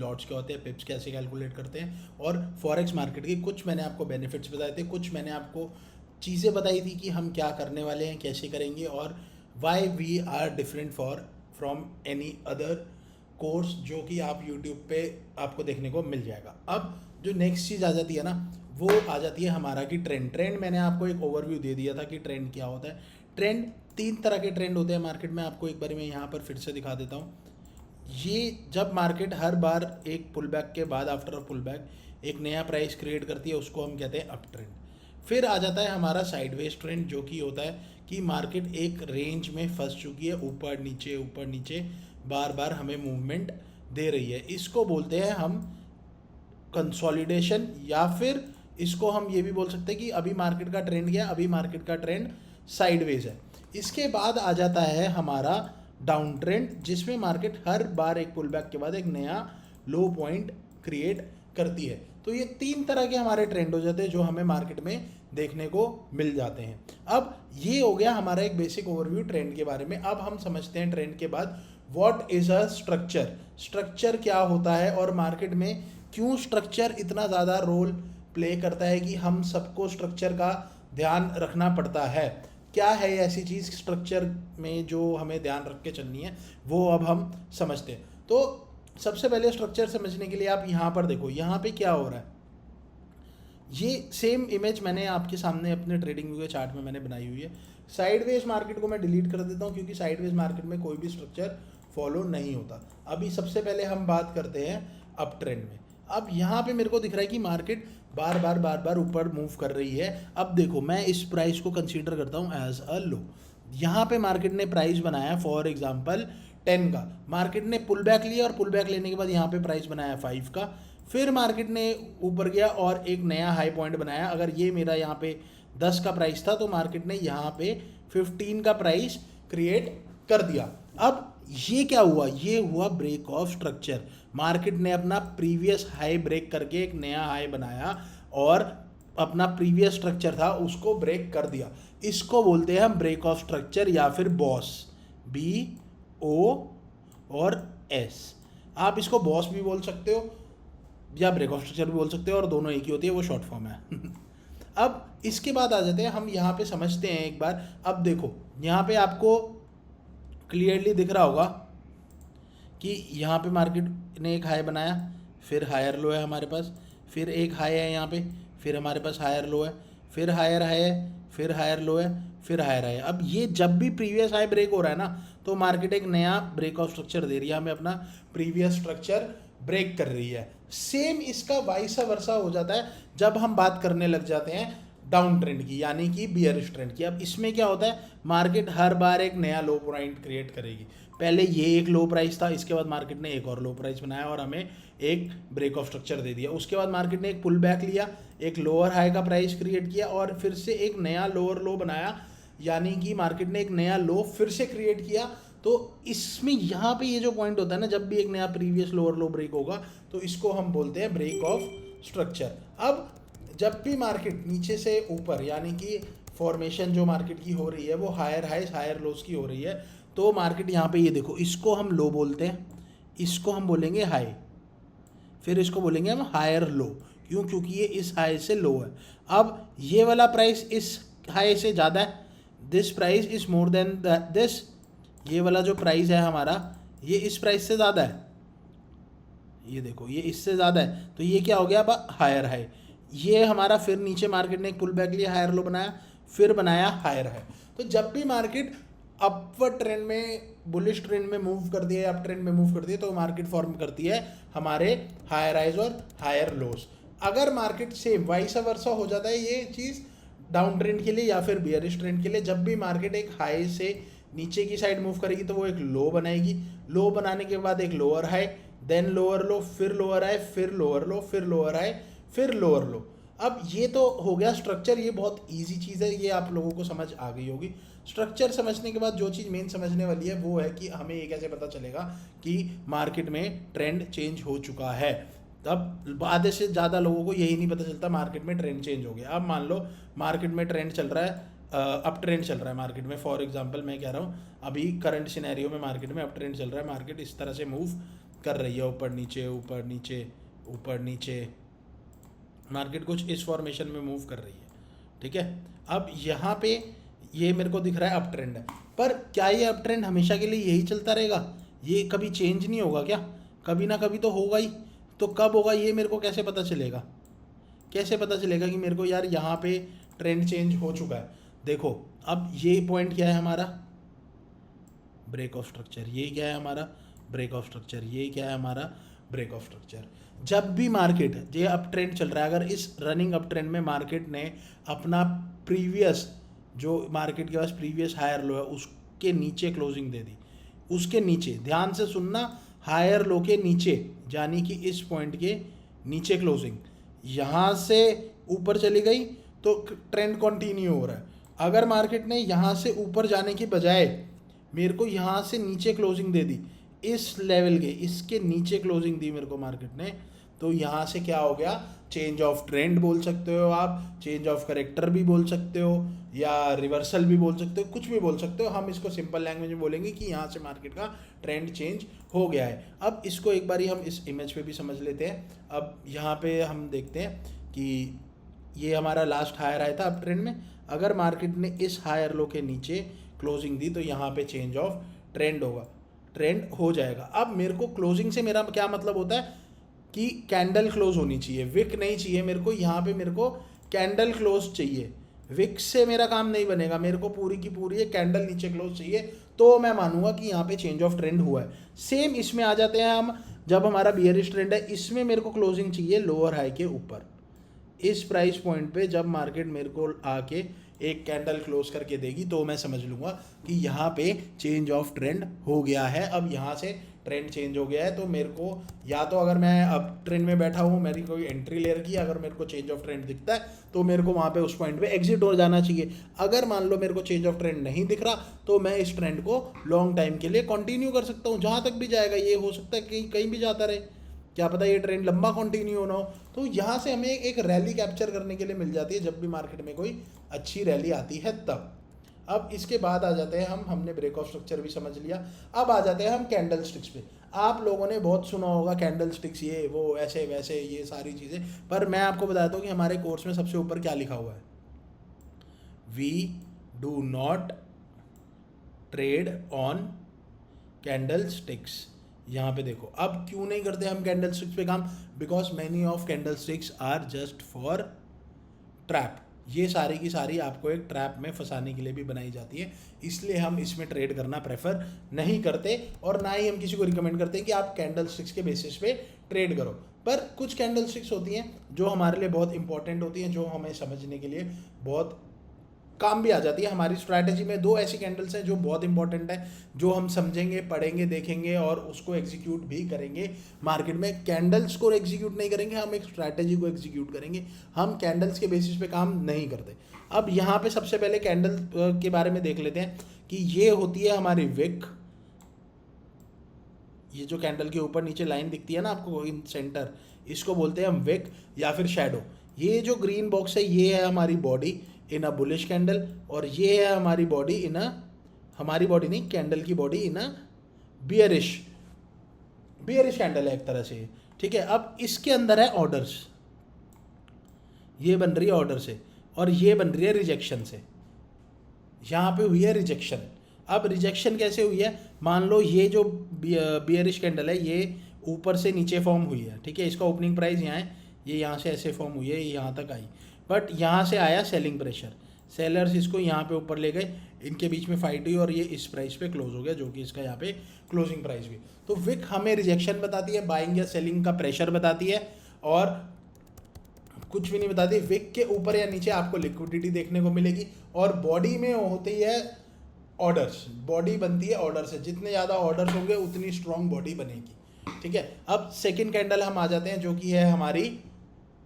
Lots क्या होते हैं, पिप्स कैसे कैलकुलेट करते हैं, और फॉरेक्स मार्केट के कुछ मैंने आपको बेनिफिट्स बताए थे, कुछ मैंने आपको चीज़ें बताई थी कि हम क्या करने वाले हैं, कैसे करेंगे, और why we are different from any other course जो कि आप यूट्यूब पे आपको देखने को मिल जाएगा। अब जो नेक्स्ट चीज़ आ जाती है ना, वो आ जाती है हमारा कि ट्रेंड मैंने आपको एक ओवरव्यू दे दिया था कि ट्रेंड क्या होता है। ट्रेंड, 3 तरह के ट्रेंड होते हैं मार्केट में, आपको एक बार मैं यहाँ पर फिर से दिखा देता हूँ। ये जब मार्केट हर बार एक पुल बैक के बाद, आफ्टर अ पुल बैक, एक नया प्राइस क्रिएट करती है, उसको हम कहते हैं अप ट्रेंड। फिर आ जाता है हमारा साइडवेज ट्रेंड, जो कि होता है कि मार्केट एक रेंज में फंस चुकी है, ऊपर नीचे बार बार हमें मूवमेंट दे रही है। इसको बोलते हैं हम कंसोलिडेशन, या फिर इसको हम ये भी बोल सकते हैं कि अभी मार्केट का ट्रेंड क्या है, अभी मार्केट का ट्रेंड साइडवेज है। इसके बाद आ जाता है हमारा डाउन ट्रेंड, जिसमें मार्केट हर बार एक पुल बैक के बाद एक नया लो पॉइंट क्रिएट करती है। तो ये 3 तरह के हमारे ट्रेंड हो जाते हैं जो हमें मार्केट में देखने को मिल जाते हैं। अब ये हो गया हमारा एक बेसिक ओवरव्यू ट्रेंड के बारे में। अब हम समझते हैं ट्रेंड के बाद what is a structure, structure क्या होता है, और मार्केट में क्यों स्ट्रक्चर इतना ज़्यादा रोल प्ले करता है कि हम सबको स्ट्रक्चर का ध्यान रखना पड़ता है। क्या है ऐसी चीज़ स्ट्रक्चर में जो हमें ध्यान रख के चलनी है, वो अब हम समझते हैं। तो सबसे पहले स्ट्रक्चर समझने के लिए आप यहाँ पर देखो, यहाँ पे क्या हो रहा है। ये सेम इमेज मैंने आपके सामने अपने ट्रेडिंग व्यू के चार्ट में मैंने बनाई हुई है। साइडवेज मार्केट को मैं डिलीट कर देता हूँ, क्योंकि साइडवेज मार्केट में कोई भी स्ट्रक्चर फॉलो नहीं होता। अभी सबसे पहले हम बात करते हैं अप ट्रेंड में। अब यहाँ पे मेरे को दिख रहा है कि मार्केट बार बार ऊपर मूव कर रही है। अब देखो, मैं इस प्राइस को कंसीडर करता हूँ एज अ लो। यहाँ पे मार्केट ने प्राइस बनाया फॉर एग्जांपल 10 का, मार्केट ने पुल बैक लिया, और पुल बैक लेने के बाद यहाँ पे प्राइस बनाया 5 का। फिर मार्केट ने ऊपर गया और एक नया हाई पॉइंट बनाया। अगर ये मेरा यहाँ पे 10 का प्राइस था, तो मार्केट ने यहाँ पे 15 का प्राइस क्रिएट कर दिया। अब ये क्या हुआ, ये हुआ ब्रेक ऑफ स्ट्रक्चर। मार्केट ने अपना प्रीवियस हाई ब्रेक करके एक नया हाई बनाया, और अपना प्रीवियस स्ट्रक्चर था उसको ब्रेक कर दिया। इसको बोलते हैं हम ब्रेक ऑफ स्ट्रक्चर, या फिर बॉस, BO और S। आप इसको बॉस भी बोल सकते हो या ब्रेक ऑफ स्ट्रक्चर भी बोल सकते हो, और दोनों एक ही होती है, वो शॉर्ट फॉर्म है। अब इसके बाद आ जाते हैं हम यहाँ पे समझते हैं एक बार। अब देखो, यहाँ पे आपको क्लियरली दिख रहा होगा कि यहाँ पे मार्केट ने एक हाई बनाया, फिर हायर लो है हमारे पास, फिर एक हाई है यहाँ पे, फिर हमारे पास हायर लो है, फिर हायर हाई है, फिर हायर लो है, फिर हायर हाई है। अब ये जब भी प्रीवियस हाई ब्रेक हो रहा है ना, तो मार्केट एक नया ब्रेक ऑफ स्ट्रक्चर दे रही है हमें, अपना प्रीवियस स्ट्रक्चर ब्रेक कर रही है। सेम इसका वाइस वर्सा हो जाता है जब हम बात करने लग जाते हैं डाउन ट्रेंड की, यानी कि बियरिश ट्रेंड की। अब इसमें क्या होता है, मार्केट हर बार एक नया लो पॉइंट क्रिएट करेगी। पहले ये एक लो प्राइस था, इसके बाद मार्केट ने एक और लो प्राइस बनाया और हमें एक ब्रेक ऑफ स्ट्रक्चर दे दिया। उसके बाद मार्केट ने एक पुल बैक लिया, एक लोअर हाई का प्राइस क्रिएट किया, और फिर से एक नया लोअर लो बनाया, यानी कि मार्केट ने एक नया लो फिर से क्रिएट किया। तो इसमें यहाँ पे ये जो पॉइंट होता है ना, जब भी एक नया प्रीवियस लोअर लो ब्रेक होगा, तो इसको हम बोलते हैं ब्रेक ऑफ स्ट्रक्चर। अब जब भी मार्केट नीचे से ऊपर, यानी कि फॉर्मेशन जो मार्केट की हो रही है वो हायर हाइज हायर लोस की हो रही है, तो मार्केट यहाँ पे ये देखो, इसको हम लो बोलते हैं, इसको हम बोलेंगे हाई, फिर इसको बोलेंगे हम हायर लो। क्यों? क्योंकि ये इस हाई से लो है। अब ये वाला प्राइस इस हाई से ज़्यादा है, this price is more than this, ये वाला जो प्राइस है हमारा, ये इस प्राइस से ज़्यादा है, ये देखो ये इससे ज़्यादा है, तो ये क्या हो गया अब हायर हाई। ये हमारा फिर नीचे मार्केट ने एक पुल बैक लिया, हायर लो बनाया, फिर बनाया हायर हाई। तो जब भी मार्केट अपवर्ड ट्रेंड में, बुलिश ट्रेंड में मूव करती है, अप ट्रेंड में मूव करती है, तो मार्केट फॉर्म करती है हमारे हायर हाइज और हायर लोस। अगर मार्केट से वाइस वर्सा हो जाता है ये चीज़ डाउन ट्रेंड के लिए या फिर बियरिश ट्रेंड के लिए, जब भी मार्केट एक हाई से नीचे की साइड मूव करेगी तो वो एक लो बनाएगी, लो बनाने के बाद एक lower high, then lower low, फिर लोअर हाई, फिर लोअर लो, फिर लोअर हाई, फिर लोअर लो। अब ये तो हो गया स्ट्रक्चर, ये बहुत इजी चीज़ है, ये आप लोगों को समझ आ गई होगी। स्ट्रक्चर समझने के बाद जो चीज़ मेन समझने वाली है वो है कि हमें ये कैसे पता चलेगा कि मार्केट में ट्रेंड चेंज हो चुका है। तब आधे से ज़्यादा लोगों को यही नहीं पता चलता मार्केट में ट्रेंड चेंज हो गया। अब मान लो मार्केट में ट्रेंड चल रहा है, अप ट्रेंड चल रहा है मार्केट में, फॉर एग्जांपल मैं कह रहा हूँ अभी करंट सिनेरियो में मार्केट में अप ट्रेंड चल रहा है, मार्केट इस तरह से मूव कर रही है, ऊपर नीचे ऊपर नीचे ऊपर नीचे, मार्केट कुछ इस फॉर्मेशन में मूव कर रही है, ठीक है। अब यहाँ पे ये मेरे को दिख रहा है अप ट्रेंड है, पर क्या ये अप ट्रेंड हमेशा के लिए यही चलता रहेगा? ये कभी चेंज नहीं होगा क्या? कभी ना कभी तो होगा ही। तो कब होगा ये मेरे को कैसे पता चलेगा? कैसे पता चलेगा कि मेरे को यार यहाँ पे ट्रेंड चेंज हो चुका है? देखो, अब ये पॉइंट क्या है हमारा? Break of structure. ये क्या है हमारा? Break of structure. ये क्या है हमारा? Break of structure. जब भी मार्केट ये अप ट्रेंड चल रहा है, अगर इस रनिंग अप ट्रेंड में मार्केट ने अपना प्रीवियस, जो मार्केट के पास प्रीवियस हायर लो है, उसके नीचे क्लोजिंग दे दी, उसके नीचे, ध्यान से सुनना, हायर लो के नीचे, यानी कि इस पॉइंट के नीचे क्लोजिंग, यहाँ से ऊपर चली गई तो ट्रेंड कंटिन्यू हो रहा है। अगर मार्केट ने यहाँ से ऊपर जाने की बजाय मेरे को यहाँ से नीचे क्लोजिंग दे दी, इस लेवल के, इसके नीचे क्लोजिंग दी मेरे को मार्केट ने, तो यहाँ से क्या हो गया? चेंज ऑफ ट्रेंड बोल सकते हो आप, चेंज ऑफ करेक्टर भी बोल सकते हो, या रिवर्सल भी बोल सकते हो, कुछ भी बोल सकते हो। हम इसको सिंपल लैंग्वेज में बोलेंगे कि यहाँ से मार्केट का ट्रेंड चेंज हो गया है। अब इसको एक बारी हम इस इमेज पे भी समझ लेते हैं। अब यहाँ पे हम देखते हैं कि ये हमारा लास्ट हायर आया था अप ट्रेंड में, अगर मार्केट ने इस हायर लो के नीचे क्लोजिंग दी तो यहाँ पे चेंज ऑफ ट्रेंड होगा, ट्रेंड हो जाएगा। अब मेरे को क्लोजिंग से मेरा क्या मतलब होता है कि कैंडल क्लोज होनी चाहिए, विक नहीं चाहिए मेरे को। यहाँ पे मेरे को कैंडल क्लोज चाहिए, विक से मेरा काम नहीं बनेगा, मेरे को पूरी की पूरी कैंडल नीचे क्लोज चाहिए, तो मैं मानूंगा कि यहाँ पे चेंज ऑफ ट्रेंड हुआ है। सेम इसमें आ जाते हैं हम, जब हमारा बियरिश ट्रेंड है, इसमें मेरे को क्लोजिंग चाहिए लोअर हाई के ऊपर। इस प्राइस पॉइंट पे जब मार्केट मेरे को आके एक कैंडल क्लोज करके देगी तो मैं समझ लूँगा कि यहाँ पे चेंज ऑफ ट्रेंड हो गया है। अब यहाँ से ट्रेंड चेंज हो गया है, तो मेरे को या तो, अगर मैं अब ट्रेंड में बैठा हूँ, मेरी कोई एंट्री ले रखी है, अगर मेरे को चेंज ऑफ ट्रेंड दिखता है तो मेरे को वहाँ पे उस पॉइंट पे एग्जिट हो जाना चाहिए। अगर मान लो मेरे को चेंज ऑफ ट्रेंड नहीं दिख रहा तो मैं इस ट्रेंड को लॉन्ग टाइम के लिए कंटिन्यू कर सकता हूँ, जहाँ तक भी जाएगा। ये हो सकता है कहीं कहीं भी जाता रहे, क्या पता ये ट्रेंड लंबा कंटिन्यू होना हो। तो यहाँ से हमें एक रैली कैप्चर करने के लिए मिल जाती है जब भी मार्केट में कोई अच्छी रैली आती है तब। अब इसके बाद आ जाते हैं हमने ब्रेक ऑफ स्ट्रक्चर भी समझ लिया। अब आ जाते हैं हम कैंडल स्टिक्स पे। आप लोगों ने बहुत सुना होगा कैंडल स्टिक्स, ये वो ऐसे वैसे ये सारी चीज़ें, पर मैं आपको बताता हूँ कि हमारे कोर्स में सबसे ऊपर क्या लिखा हुआ है? We do not trade on candle sticks. यहाँ पे देखो, अब क्यों नहीं करते हम कैंडल स्टिक्स पे काम? Because many of candle sticks are just for trap. ये सारी की सारी आपको एक ट्रैप में फंसाने के लिए भी बनाई जाती है, इसलिए हम इसमें ट्रेड करना प्रेफर नहीं करते, और ना ही हम किसी को रिकमेंड करते हैं कि आप कैंडल स्टिक्स के बेसिस पे ट्रेड करो। पर कुछ कैंडल स्टिक्स होती हैं जो हमारे लिए बहुत इंपॉर्टेंट होती हैं, जो हमें समझने के लिए बहुत काम भी आ जाती है। हमारी स्ट्रैटेजी में दो ऐसी कैंडल्स हैं जो बहुत इंपॉर्टेंट है, जो हम समझेंगे, पढ़ेंगे, देखेंगे और उसको एग्जीक्यूट भी करेंगे। मार्केट में कैंडल्स को एग्जीक्यूट नहीं करेंगे, हम एक स्ट्रैटेजी को एग्जीक्यूट करेंगे। हम कैंडल्स के बेसिस पे काम नहीं करते। अब यहाँ पे सबसे पहले कैंडल के बारे में देख लेते हैं कि ये होती है हमारी विक। ये जो कैंडल के ऊपर नीचे लाइन दिखती है ना आपको इन सेंटर, इसको बोलते हैं हम विक या फिर शैडो। ये जो ग्रीन बॉक्स है ये है हमारी body in a bullish candle, और ये है हमारी बॉडी इन अ, हमारी बॉडी नहीं, कैंडल की body in a bearish candle है एक तरह से, ठीक है। अब इसके अंदर है ऑर्डर्स, ये बन रही है ऑर्डर से और ये बन रही है रिजेक्शन से। यहाँ पे हुई है रिजेक्शन। अब रिजेक्शन कैसे हुई है? मान लो ये जो बियरिश कैंडल है ये ऊपर से नीचे फॉर्म हुई है, ठीक है, इसका ओपनिंग प्राइस यहाँ है, ये यहाँ से ऐसे फॉर्म हुई है, ये यहाँ तक आई, बट यहाँ से आया सेलिंग प्रेशर, सेलर्स इसको यहाँ पे ऊपर ले गए, इनके बीच में फाइट हुई और ये इस प्राइस पे क्लोज हो गया, जो कि इसका यहाँ पे क्लोजिंग प्राइस भी। तो विक हमें रिजेक्शन बताती है, बाइंग या सेलिंग का प्रेशर बताती है, और कुछ भी नहीं बताती। विक के ऊपर या नीचे आपको लिक्विडिटी देखने को मिलेगी, और बॉडी में होती है ऑर्डर्स, बॉडी बनती है ऑर्डर से, जितने ज़्यादा ऑर्डर्स होंगे उतनी स्ट्रॉन्ग बॉडी बनेगी, ठीक है। अब सेकंड कैंडल हम आ जाते हैं जो कि है हमारी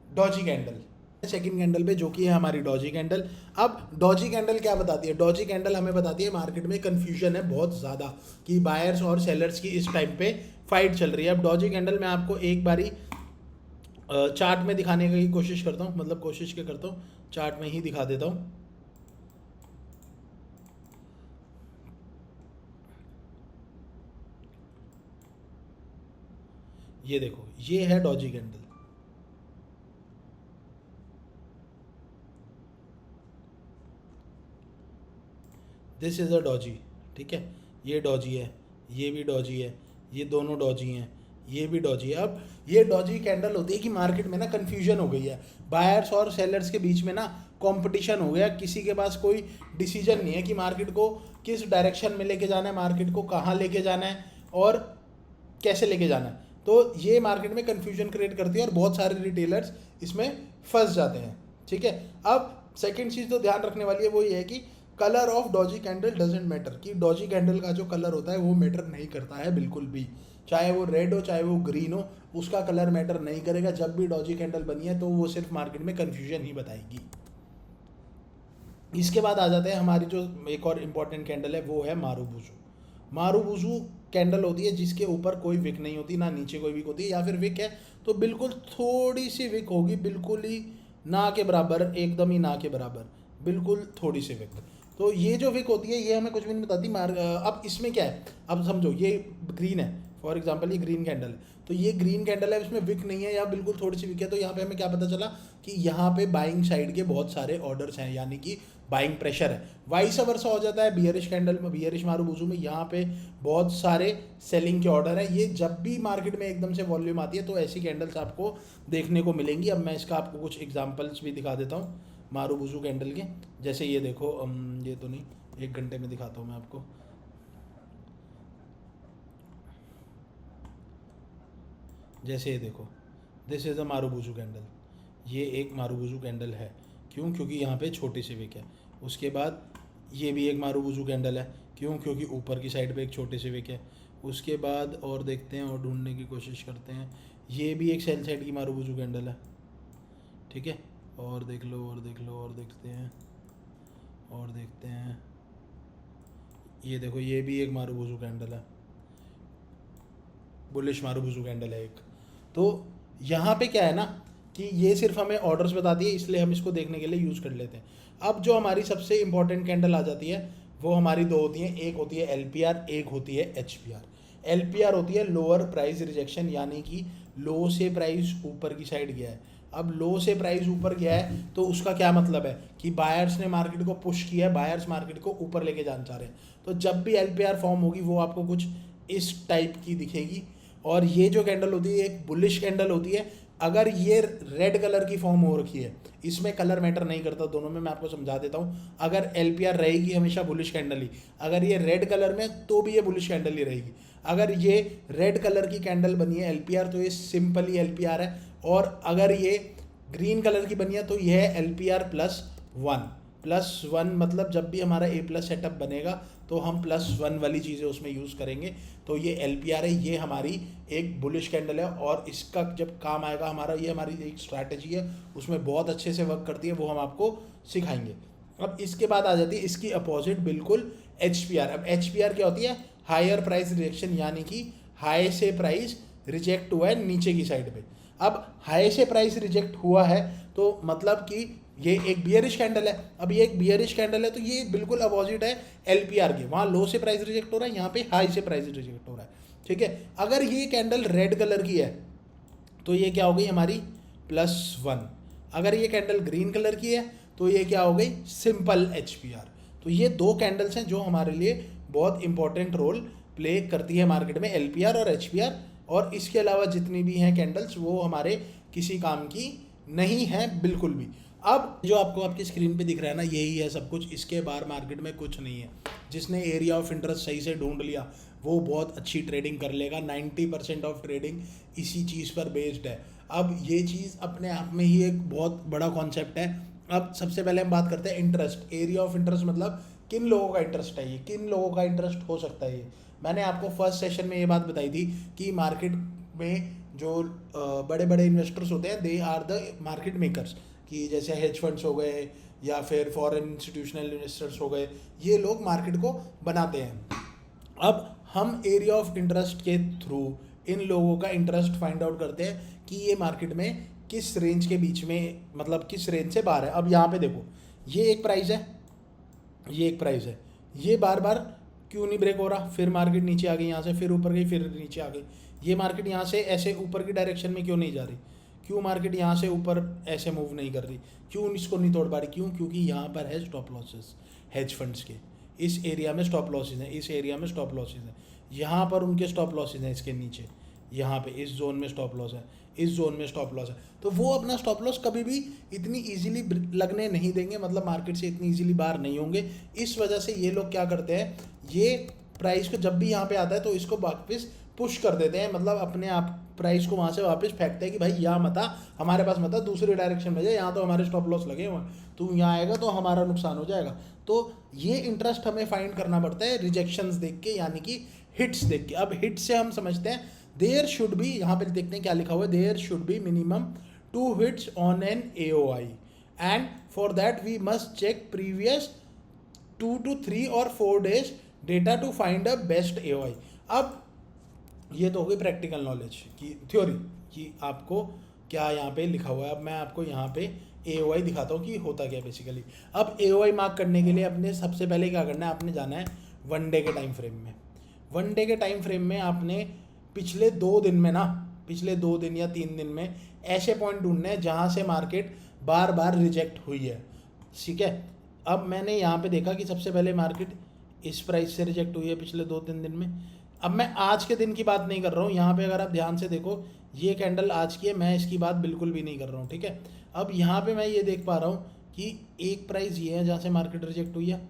डॉजी कैंडल। सेकंड कैंडल पे जो कि है हमारी डॉजी कैंडल। अब डॉजी कैंडल क्या बताती है? डॉजी कैंडल हमें बताती है मार्केट में कन्फ्यूजन है बहुत ज़्यादा कि बायर्स और सेलर्स की इस टाइम पे फाइट चल रही है। अब डॉजी कैंडल मैं आपको एक बारी चार्ट में दिखाने की कोशिश करता हूँ, मतलब कोशिश क्या करता हूँ, चार्ट में ही दिखा देता हूँ। ये देखो, ये है Doge candle, this is a Doge, ठीक है, ये डॉजी है, ये भी डॉजी है, ये दोनों डॉजी हैं, ये भी डॉजी है। अब ये डॉजी कैंडल होती है कि मार्केट में ना कन्फ्यूजन हो गई है, बायर्स और सेलर्स के बीच में ना कंपटीशन हो गया, किसी के पास कोई डिसीजन नहीं है कि मार्केट को किस डायरेक्शन में लेके जाना है, मार्केट को कहाँ लेके जाना है और कैसे लेके जाना है। तो ये मार्केट में कन्फ्यूजन क्रिएट करती है और बहुत सारे रिटेलर्स इसमें फंस जाते हैं, ठीक है। अब सेकेंड चीज़ तो ध्यान रखने वाली है वो ये है कि colour of Doge candle doesn't matter, कि डॉजी कैंडल का जो कलर होता है वो मैटर नहीं करता है बिल्कुल भी, चाहे वो रेड हो चाहे वो ग्रीन हो, उसका कलर मैटर नहीं करेगा। जब भी डॉजी कैंडल बनी है तो वो सिर्फ मार्केट में कन्फ्यूजन ही बताएगी। इसके बाद आ जाते हैं हमारी जो एक और इम्पॉर्टेंट कैंडल है वो है मारूबुजू। मारूबुजू कैंडल होती है जिसके ऊपर कोई विक नहीं होती, ना नीचे कोई विक होती है, या फिर विक है तो बिल्कुल थोड़ी सी विक होगी, बिल्कुल ही ना के बराबर, एकदम ही ना के बराबर, बिल्कुल थोड़ी सी विक। तो ये जो विक होती है ये हमें कुछ भी नहीं बताती। अब इसमें क्या है, अब समझो ये ग्रीन है, फॉर एग्जाम्पल ये ग्रीन कैंडल है, तो ये ग्रीन कैंडल है, इसमें विक नहीं है या बिल्कुल थोड़ी सी विक है, तो यहाँ पे हमें क्या पता चला कि यहाँ पे बाइंग साइड के बहुत सारे ऑर्डर्स हैं, यानी कि बाइंग प्रेशर है। वाइस वर्सा हो जाता है बियरिश कैंडल में, बियरिश मारूबुजू में यहाँ पे बहुत सारे सेलिंग के ऑर्डर हैं। ये जब भी मार्केट में एकदम से वॉल्यूम आती है तो ऐसी कैंडल्स आपको देखने को मिलेंगी। अब मैं इसका आपको कुछ एग्जांपल्स भी दिखा देता हूँ मारूबुजू कैंडल के। जैसे ये देखो, ये तो नहीं, 1 घंटे में दिखाता हूँ मैं आपको। जैसे ये देखो, this is a marubozu candle, ये एक मारूबुजू कैंडल है, क्यों, क्योंकि यहाँ पे छोटी सी विक है। उसके बाद ये भी एक मारूबुजू कैंडल है, क्यों, क्योंकि ऊपर की साइड पे एक छोटी सी विक है। उसके बाद और देखते हैं और ढूंढने की कोशिश करते हैं, ये भी एक सेल साइड की मारूबुजू कैंडल है, ठीक है। और देख लो और देख लो और देखते हैं और देखते हैं, ये देखो ये भी एक मारूबुजू कैंडल है, बुलिश मारूबुजू कैंडल है एक। तो यहाँ पे क्या है ना कि ये सिर्फ हमें ऑर्डर्स बताती है, इसलिए हम इसको देखने के लिए यूज़ कर लेते हैं। अब जो हमारी सबसे इंपॉर्टेंट कैंडल आ जाती है वो हमारी दो होती हैं, एक होती है एलपीआर, एक होती है एचपीआर। एलपीआर होती है लोअर प्राइस रिजेक्शन, यानी कि लो से प्राइस ऊपर की साइड गया है। अब लो से प्राइस ऊपर गया है तो उसका क्या मतलब है कि बायर्स ने मार्केट को पुश किया है, बायर्स मार्केट को ऊपर लेके जाना चाह रहे हैं। तो जब भी एलपीआर फॉर्म होगी वो आपको कुछ इस टाइप की दिखेगी। और ये जो कैंडल होती है एक बुलिश कैंडल होती है। अगर ये रेड कलर की फॉर्म हो रखी है, इसमें कलर मैटर नहीं करता, दोनों में मैं आपको समझा देता हूँ। अगर एलपीआर रहेगी हमेशा बुलिश कैंडल ही, अगर ये रेड कलर में तो भी ये बुलिश कैंडल ही रहेगी। अगर ये रेड कलर की कैंडल बनी है एलपीआर तो ये सिंपली एलपीआर है, और अगर ये ग्रीन कलर की बनी है तो ये है एलपीआर +1 मतलब जब भी हमारा ए प्लस सेटअप बनेगा तो हम +1 वाली चीज़ें उसमें यूज़ करेंगे। तो ये एलपीआर है, ये हमारी एक बुलिश कैंडल है, और इसका जब काम आएगा हमारा, ये हमारी एक स्ट्रैटेजी है, उसमें बहुत अच्छे से वर्क करती है, वो हम आपको सिखाएंगे। अब इसके बाद आ जाती है इसकी अपोजिट बिल्कुल एचपीआर। अब एचपीआर क्या होती है, हायर प्राइस रिजेक्शन, यानी कि हाई से प्राइस रिजेक्ट हुआ है नीचे की साइड पे। अब हाई से प्राइस रिजेक्ट हुआ है तो मतलब कि ये एक बियरिश कैंडल है। अब ये एक बियरिश कैंडल है तो ये बिल्कुल अपोजिट है एलपीआर के, वहाँ लो से प्राइस रिजेक्ट हो रहा है, यहाँ पे हाई से प्राइस रिजेक्ट हो रहा है, ठीक है। अगर ये कैंडल रेड कलर की है तो ये क्या हो गई हमारी +1। अगर ये कैंडल ग्रीन कलर की है तो ये क्या हो गई, सिंपल एचपीआर। तो ये दो कैंडल्स हैं जो हमारे लिए बहुत इंपॉर्टेंट रोल प्ले करती है मार्केट में, एलपीआर और एचपीआर। और इसके अलावा जितनी भी हैं कैंडल्स वो हमारे किसी काम की नहीं है बिल्कुल भी। अब जो आपको आपकी स्क्रीन पे दिख रहा है ना, यही है सब कुछ, इसके बाहर मार्केट में कुछ नहीं है। जिसने एरिया ऑफ इंटरेस्ट सही से ढूंढ लिया वो बहुत अच्छी ट्रेडिंग कर लेगा। 90% ऑफ ट्रेडिंग इसी चीज़ पर बेस्ड है। अब ये चीज़ अपने आप में ही एक बहुत बड़ा कॉन्सेप्ट है। अब सबसे पहले हम बात करते हैं इंटरेस्ट, एरिया ऑफ इंटरेस्ट मतलब किन लोगों का इंटरेस्ट है ये, किन लोगों का इंटरेस्ट हो सकता है ये। मैंने आपको फर्स्ट सेशन में ये बात बताई थी कि मार्केट में जो बड़े बड़े इन्वेस्टर्स होते हैं they are the market makers, कि जैसे हेज फंड्स हो गए या फिर फॉरेन इंस्टीट्यूशनल इन्वेस्टर्स हो गए, ये लोग मार्केट को बनाते हैं। अब हम एरिया ऑफ इंटरेस्ट के थ्रू इन लोगों का इंटरेस्ट फाइंड आउट करते हैं कि ये मार्केट में किस रेंज के बीच में, मतलब किस रेंज से बाहर है। अब यहाँ पे देखो, ये एक प्राइस है, ये एक प्राइस है, ये बार बार क्यों नहीं ब्रेक हो रहा, फिर मार्केट नीचे आ गई, यहाँ से फिर ऊपर गई फिर नीचे आ गई। ये मार्केट यहाँ से ऐसे ऊपर की डायरेक्शन में क्यों नहीं जा रही, क्यों मार्केट यहाँ से ऊपर ऐसे मूव नहीं कर रही, क्यों इसको नहीं तोड़ पा रही, क्यों, क्योंकि यहाँ पर है स्टॉप लॉसेस हेज फंड्स के, इस एरिया में स्टॉप लॉसेस हैं, इस एरिया में स्टॉप लॉसेस हैं, यहाँ पर उनके स्टॉप लॉसेस हैं, इसके नीचे यहाँ पे इस जोन में स्टॉप लॉस है, इस जोन में स्टॉप लॉस है, तो वो अपना स्टॉप लॉस कभी भी इतनी इजीली लगने नहीं देंगे, मतलब मार्केट से इतनी इजीली बाहर नहीं होंगे। इस वजह से ये लोग क्या करते हैं, ये प्राइस को जब भी यहाँ पे आता है तो इसको वापस पुश कर देते हैं, मतलब अपने आप प्राइस को वहाँ से वापस फेंकते हैं कि भाई यहाँ मत आ, हमारे पास मत आ, दूसरी डायरेक्शन में जाए, यहाँ तो हमारे स्टॉप लॉस लगे हुए हैं, तू यहाँ आएगा तो हमारा नुकसान हो जाएगा। तो ये इंटरेस्ट हमें फाइंड करना पड़ता है रिजेक्शंस देख के, यानी कि हिट्स देख के। अब हिट से हम समझते हैं देयर शुड बी, यहाँ पर देखते हैं क्या लिखा हुआ है, there should be minimum 2 hits on an AOI and for that we must check previous 2 to 3 or 4 days data to find a best AOI। अब ये तो हो गई प्रैक्टिकल नॉलेज की थ्योरी कि आपको क्या यहाँ पे लिखा हुआ है। अब मैं आपको यहाँ पे AOI दिखाता हूँ कि होता क्या बेसिकली। अब AOI मार्क करने के लिए अपने सबसे पहले क्या करना है, आपने जाना है 1 डे के टाइम फ्रेम में। 1 डे के टाइम फ्रेम में आपने पिछले 2 दिन में ना, पिछले 2 दिन या 3 दिन में ऐसे पॉइंट ढूंढने हैं जहाँ से मार्केट बार बार रिजेक्ट हुई है, ठीक है। अब मैंने यहाँ पे देखा कि सबसे पहले मार्केट इस प्राइस से रिजेक्ट हुई है पिछले 2-3 दिन में। अब मैं आज के दिन की बात नहीं कर रहा हूँ, यहाँ पे अगर आप ध्यान से देखो ये कैंडल आज की है, मैं इसकी बात बिल्कुल भी नहीं कर रहा हूँ, ठीक है। अब यहाँ पे मैं ये देख पा रहा हूँ कि एक प्राइस ये है जहाँ से मार्केट रिजेक्ट हुई है,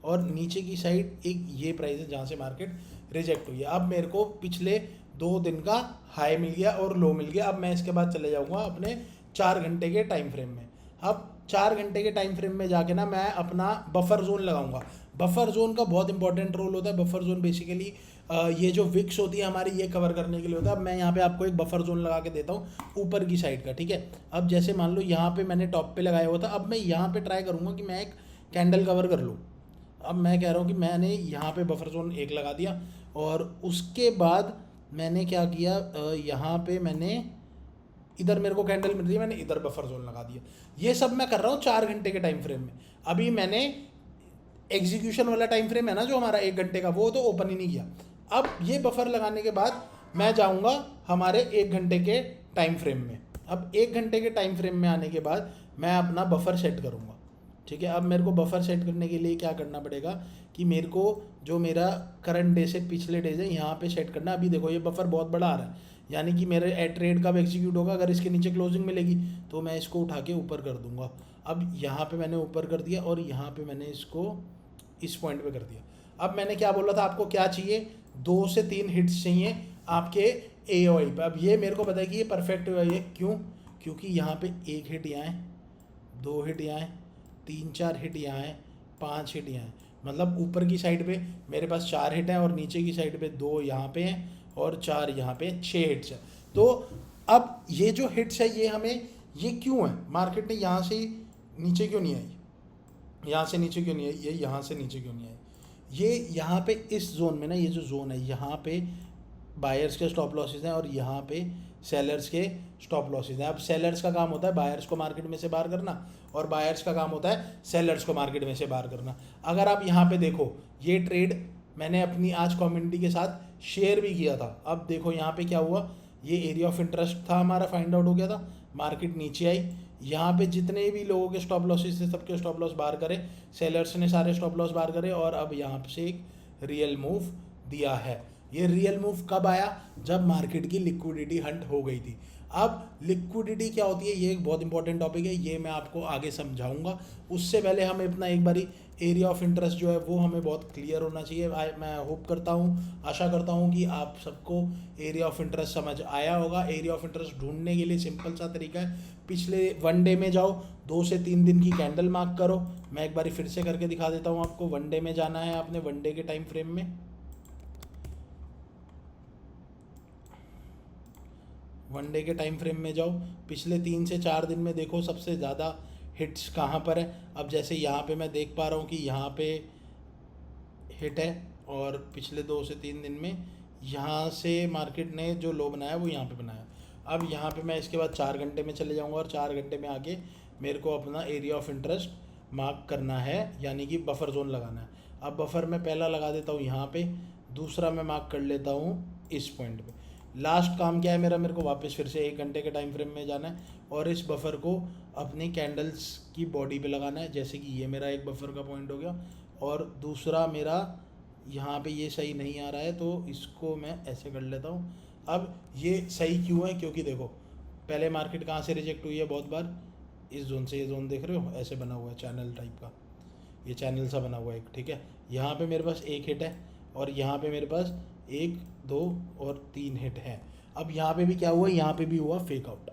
और नीचे की साइड एक ये प्राइस है जहाँ से मार्केट रिजेक्ट हुई है। अब मेरे को पिछले 2 दिन का हाई मिल गया और लो मिल गया। अब मैं इसके बाद चले जाऊँगा अपने 4 घंटे के टाइम फ्रेम में। अब 4 घंटे के टाइम फ्रेम में जाके ना मैं अपना बफर जोन लगाऊंगा। बफर जोन का बहुत इंपॉर्टेंट रोल होता है। बफर जोन बेसिकली ये जो विक्स होती है हमारी, ये कवर करने के लिए होता है। अब मैं यहाँ पे आपको एक बफर जोन लगा के देता हूँ ऊपर की साइड का, ठीक है। अब जैसे मान लो यहाँ पे मैंने टॉप पे लगाया हुआ था, अब मैं यहाँ पे ट्राई करूँगा कि मैं एक कैंडल कवर कर लूँ। अब मैं कह रहा हूँ कि मैंने यहाँ पे बफर जोन 1 लगा दिया, और उसके बाद मैंने क्या किया, यहाँ पे मैंने इधर मेरे को कैंडल मिल रही है, मैंने इधर बफर जोन लगा दिया। ये सब मैं कर रहा हूँ 4 घंटे के टाइम फ्रेम में। अभी मैंने एग्जीक्यूशन वाला टाइम फ्रेम है ना जो हमारा 1 घंटे का, वो तो ओपन ही नहीं किया। अब ये बफर लगाने के बाद मैं जाऊँगा हमारे 1 घंटे के टाइम फ्रेम में। अब 1 घंटे के टाइम फ्रेम में आने के बाद मैं अपना बफर सेट करूँगा, ठीक है। अब मेरे को बफर सेट करने के लिए क्या करना पड़ेगा कि मेरे को जो मेरा करंट डे से पिछले डे है यहाँ पे सेट करना। अभी देखो ये बफर बहुत बड़ा आ रहा है, यानी कि मेरे ट्रेड कब एग्जीक्यूट होगा, अगर इसके नीचे क्लोजिंग मिलेगी तो मैं इसको उठा के ऊपर कर दूंगा। अब यहाँ पे मैंने ऊपर कर दिया और यहाँ पे मैंने इसको इस पॉइंट पे कर दिया। अब मैंने क्या बोला था आपको, क्या चाहिए, 2 से 3 हिट्स चाहिए आपके AOI पे। अब ये मेरे को पता है कि ये परफेक्ट AOI है, क्यों, क्योंकि यहाँ पे 1 हिट यहाँ है, 2 हिट यहाँ है, 3-4 हिट यहाँ है, 5 हिट यहाँ है। मतलब ऊपर की साइड पे मेरे पास 4 हिट हैं और नीचे की साइड पे 2 यहाँ पे हैं और 4 यहाँ पे, 6 हिट्स हैं। तो अब ये जो हिट्स है ये हमें, ये क्यों है, मार्केट ने यहाँ से नीचे क्यों नहीं आई, यहाँ से नीचे क्यों नहीं आई, ये यहाँ से नीचे क्यों नहीं आई, ये यहाँ पे इस जोन में ना, ये जो जोन है यहाँ पे बायर्स के स्टॉप लॉसेज हैं और यहाँ पे सेलर्स के स्टॉप लॉसेज हैं। अब सेलर्स का काम होता है बायर्स को मार्केट में से बाहर करना, और बायर्स का काम होता है सेलर्स को मार्केट में से बाहर करना। अगर आप यहाँ पे देखो, ये ट्रेड मैंने अपनी आज कम्युनिटी के साथ शेयर भी किया था। अब देखो यहाँ पे क्या हुआ, ये एरिया ऑफ इंटरेस्ट था हमारा, फाइंड आउट हो गया था, मार्केट नीचे आई, यहाँ पे जितने भी लोगों के स्टॉप लॉसेस थे सबके स्टॉप लॉस बाहर करे, सेलर्स ने सारे स्टॉप लॉस बाहर करे, और अब यहाँ से एक रियल मूव दिया है। ये रियल मूव कब आया, जब मार्केट की लिक्विडिटी हंट हो गई थी। अब लिक्विडिटी क्या होती है, ये एक बहुत इंपॉर्टेंट टॉपिक है, ये मैं आपको आगे समझाऊंगा। उससे पहले हमें अपना एक बारी एरिया ऑफ इंटरेस्ट जो है वो हमें बहुत क्लियर होना चाहिए। मैं होप करता हूँ, आशा करता हूँ कि आप सबको एरिया ऑफ इंटरेस्ट समझ आया होगा। एरिया ऑफ इंटरेस्ट ढूंढने के लिए सिंपल सा तरीका है, पिछले 1 डे में जाओ, 2 से 3 दिन की कैंडल मार्क करो। मैं एक बारी फिर से करके दिखा देता हूँ आपको। 1 डे में जाना है आपने, 1 डे के टाइम फ्रेम में, 1 डे के टाइम फ्रेम में जाओ, पिछले 3 से 4 दिन में देखो सबसे ज़्यादा हिट्स कहाँ पर है। अब जैसे यहाँ पे मैं देख पा रहा हूँ कि यहाँ पे हिट है, और पिछले 2 से 3 दिन में यहाँ से मार्केट ने जो लो बनाया वो यहाँ पे बनाया। अब यहाँ पे मैं इसके बाद 4 घंटे में चले जाऊँगा, और 4 घंटे में आके मेरे को अपना एरिया ऑफ इंटरेस्ट मार्क करना है, यानी कि बफर जोन लगाना है। अब बफर मैं पहला लगा देता हूँ यहाँ पे, दूसरा मैं मार्क कर लेता हूँ इस पॉइंट पे। लास्ट काम क्या है मेरा, मेरे को वापस फिर से 1 घंटे के टाइम फ्रेम में जाना है और इस बफर को अपनी कैंडल्स की बॉडी पे लगाना है। जैसे कि ये मेरा एक बफर का पॉइंट हो गया और दूसरा मेरा यहाँ पे ये सही नहीं आ रहा है, तो इसको मैं ऐसे कर लेता हूँ। अब ये सही क्यों है, क्योंकि देखो पहले मार्केट कहाँ से रिजेक्ट हुई है बहुत बार, इस जोन से। ये जोन देख रहे हो ऐसे बना हुआ है चैनल टाइप का, ये चैनल सा बना हुआ है एक, ठीक है। यहाँ पे मेरे पास एक हिट है और यहाँ पे मेरे पास 1 2 और 3 हिट है। अब यहाँ पे भी क्या हुआ, यहाँ पे भी हुआ फेक आउट।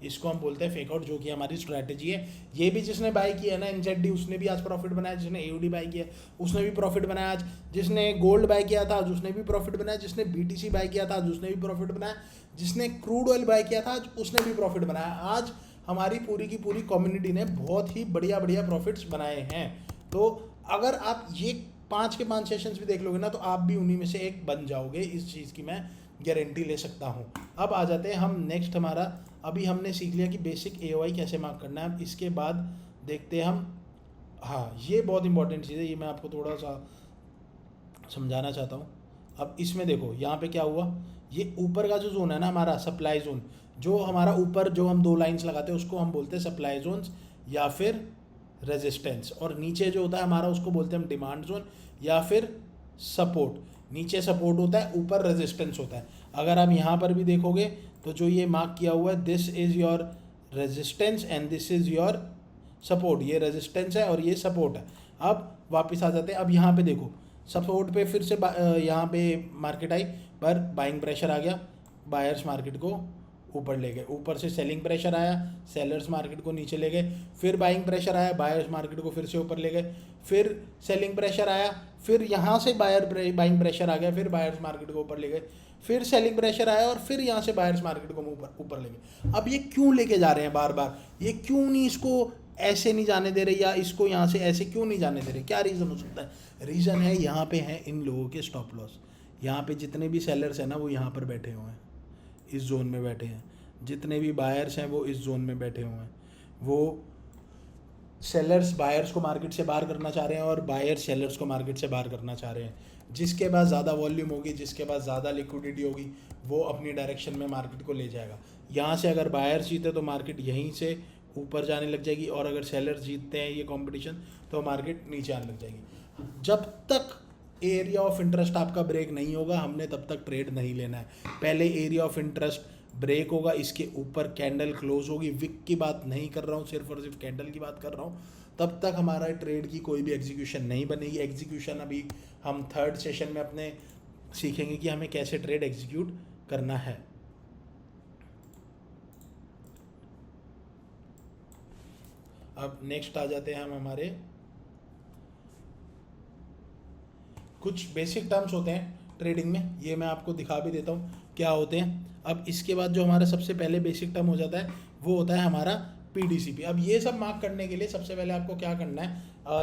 इसको हम बोलते हैं फेक आउट, जो कि हमारी स्ट्रैटेजी है। ये भी जिसने बाय किया ना NZD, उसने भी आज प्रॉफिट बनाया। जिसने AUD बाय किया उसने भी प्रॉफिट बनाया आज। जिसने गोल्ड बाय किया था आज उसने भी प्रॉफिट बनाया। जिसने BTC बाय किया था आज उसने भी प्रॉफिट बनाया। जिसने क्रूड ऑयल बाय किया था आज उसने भी प्रॉफिट बनाया। आज हमारी पूरी की पूरी कम्युनिटी ने बहुत ही बढ़िया बढ़िया प्रॉफिट्स बनाए हैं। तो अगर आप ये 5 के 5 सेशंस भी देख लोगे ना, तो आप भी उन्हीं में से एक बन जाओगे, इस चीज़ की मैं गारंटी ले सकता हूँ। अब आ जाते हैं हम नेक्स्ट, हमारा अभी हमने सीख लिया कि बेसिक AOI कैसे मार्क करना है। अब इसके बाद देखते हैं हम, हाँ ये बहुत इंपॉर्टेंट चीज़ है, ये मैं आपको थोड़ा सा समझाना चाहता हूँ। अब इसमें देखो यहाँ पे क्या हुआ, ये ऊपर का जो जोन है ना हमारा सप्लाई जोन, जो हमारा ऊपर जो हम 2 लाइंस लगाते हैं उसको हम बोलते हैं सप्लाई जोन्स या फिर रेजिस्टेंस, और नीचे जो होता है हमारा उसको बोलते हैं हम डिमांड जोन या फिर सपोर्ट। नीचे सपोर्ट होता है, ऊपर रेजिस्टेंस होता है। अगर आप यहाँ पर भी देखोगे तो जो ये मार्क किया हुआ है, this is your resistance and this is your support, ये रेजिस्टेंस है और ये सपोर्ट है। अब वापस आ जाते हैं, अब यहाँ पे देखो सपोर्ट पे फिर से यहाँ पे मार्केट आई पर बाइंग प्रेशर आ गया, बायर्स मार्केट को ऊपर ले गए। ऊपर से सेलिंग प्रेशर आया, सेलर्स मार्केट को नीचे ले गए। फिर बाइंग प्रेशर आया, बायर्स मार्केट को फिर से ऊपर ले गए। फिर सेलिंग प्रेशर आया, फिर यहाँ से बाइंग प्रेशर आ गया, फिर बायर्स मार्केट को ऊपर ले गए। फिर सेलिंग प्रेशर आया और फिर यहाँ से बायर्स मार्केट को ऊपर ले गए। अब ये क्यों लेके जा रहे हैं बार बार, ये क्यों नहीं इसको ऐसे नहीं जाने दे रहे, या इसको यहाँ से ऐसे क्यों नहीं जाने दे रहे, क्या रीज़न हो सकता है? रीज़न है यहाँ पे है इन लोगों के स्टॉप लॉस। यहाँ पे जितने भी सेलर्स हैं ना वो यहाँ पर बैठे हुए हैं, इस जोन में बैठे हैं। जितने भी बायर्स हैं वो इस जोन में बैठे हुए हैं। वो सेलर्स बायर्स को मार्केट से बाहर करना चाह रहे हैं और बायर्स सेलर्स को मार्केट से बाहर करना चाह रहे हैं। जिसके पास ज़्यादा वॉल्यूम होगी, जिसके पास ज़्यादा लिक्विडिटी होगी, वो अपनी डायरेक्शन में मार्केट को ले जाएगा। यहाँ से अगर बायर्स जीते तो मार्केट यहीं से ऊपर जाने लग जाएगी, और अगर सेलर्स जीतते हैं ये कंपटीशन तो मार्केट नीचे आने लग जाएगी। जब तक एरिया ऑफ इंटरेस्ट आपका ब्रेक नहीं होगा, हमने तब तक ट्रेड नहीं लेना है। पहले एरिया ऑफ इंटरेस्ट ब्रेक होगा, इसके ऊपर कैंडल क्लोज होगी, विक की बात नहीं कर रहा हूँ, सिर्फ और सिर्फ कैंडल की बात कर रहा हूँ, तब तक हमारा ट्रेड की कोई भी एग्जीक्यूशन नहीं बनेगी। एग्जीक्यूशन अभी हम 3rd सेशन में अपने सीखेंगे कि हमें कैसे ट्रेड एग्जीक्यूट करना है। अब नेक्स्ट आ जाते हैं हम हमारे कुछ बेसिक टर्म्स होते हैं ट्रेडिंग में, ये मैं आपको दिखा भी देता हूँ क्या होते हैं। अब इसके बाद जो हमारा सबसे पहले बेसिक टर्म हो जाता है वो होता है हमारा PDCP। अब ये सब मार्क करने के लिए सबसे पहले आपको क्या करना है,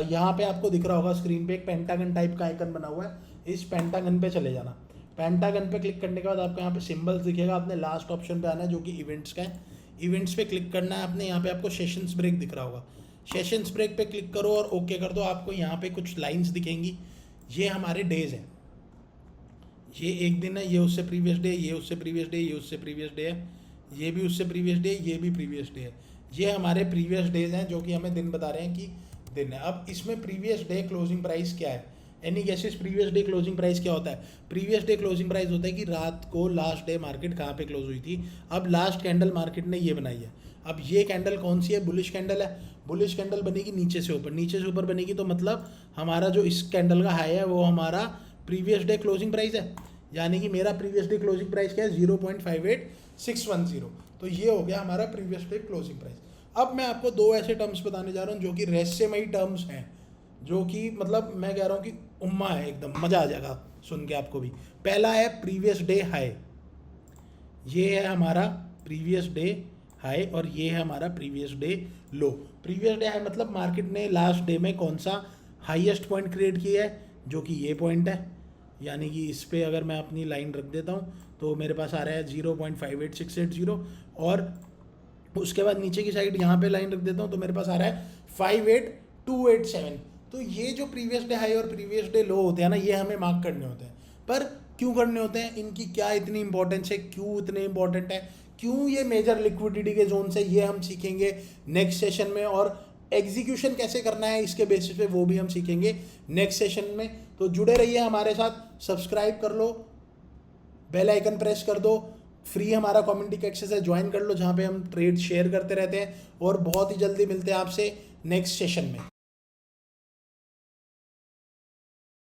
यहाँ पे आपको दिख रहा होगा स्क्रीन पे एक पेंटागन टाइप का आइकन बना हुआ है, इस पेंटागन पे चले जाना। पेंटागन पे क्लिक करने के बाद आपको यहाँ पे सिंबल्स दिखेगा, आपने लास्ट ऑप्शन पे आना है जो कि इवेंट्स का है। इवेंट्स पे क्लिक करना है आपने, यहाँ पे आपको सेशंस ब्रेक दिख रहा होगा, सेशंस ब्रेक पे क्लिक करो और ओके कर दो। आपको यहाँ पे कुछ लाइन्स दिखेंगी, ये हमारे डेज हैं। ये एक दिन है, ये उससे प्रीवियस डे, ये उससे प्रीवियस डे, ये उससे प्रीवियस डे है, ये भी उससे प्रीवियस डे, ये भी प्रीवियस डे है। ये हमारे प्रीवियस डेज हैं जो कि हमें दिन बता रहे हैं कि दिन है। अब इसमें प्रीवियस डे क्लोजिंग प्राइस क्या है, any guesses previous day closing price क्या होता है? प्रीवियस डे क्लोजिंग प्राइस होता है कि रात को लास्ट डे मार्केट कहाँ पे क्लोज हुई थी। अब लास्ट कैंडल मार्केट ने ये बनाई है, अब ये कैंडल कौन सी है? बुलिश कैंडल है। बुलिश कैंडल बनेगी नीचे से ऊपर, नीचे से ऊपर बनेगी तो मतलब हमारा जो इस कैंडल का हाई है वो हमारा प्रीवियस डे क्लोजिंग प्राइस है। यानी कि मेरा प्रीवियस डे क्लोजिंग प्राइस क्या है? 0.58610। तो ये हो गया हमारा प्रीवियस डे क्लोजिंग प्राइस। अब मैं आपको 2 ऐसे टर्म्स बताने जा रहा हूँ जो कि रहस्यमयी टर्म्स हैं, जो कि मतलब मैं कह रहा हूँ कि उम्मा है, एकदम मज़ा आ जाएगा सुन के आपको भी। पहला है प्रीवियस डे हाई, ये है हमारा प्रीवियस डे हाई और ये है हमारा प्रीवियस डे लो। प्रीवियस डे हाई मतलब मार्केट ने लास्ट डे में कौन सा हाईएस्ट पॉइंट क्रिएट किया है, जो कि ये पॉइंट है। यानी कि इस पे अगर मैं अपनी लाइन रख देता हूँ तो मेरे पास आ रहा है 0.58680, और उसके बाद नीचे की साइड यहाँ पे लाइन रख देता हूँ तो मेरे पास आ रहा है 58287। तो ये जो प्रीवियस डे हाई और प्रीवियस डे लो होते हैं ना, ये हमें मार्क करने होते हैं। पर क्यों करने होते हैं, इनकी क्या इतनी इंपॉर्टेंस है, क्यों इतने इंपॉर्टेंट है, क्यों ये मेजर लिक्विडिटी के जोन से, ये हम सीखेंगे नेक्स्ट सेशन में। और एग्जीक्यूशन कैसे करना है इसके बेसिस पे वो भी हम सीखेंगे नेक्स्ट सेशन में। तो जुड़े रहिए हमारे साथ, सब्सक्राइब कर लो, बेल आइकन प्रेस कर दो, फ्री हमारा कम्युनिटी का एक्सेस है, ज्वाइन कर लो, जहाँ पे हम ट्रेड शेयर करते रहते हैं। और बहुत ही जल्दी मिलते हैं आपसे नेक्स्ट सेशन में।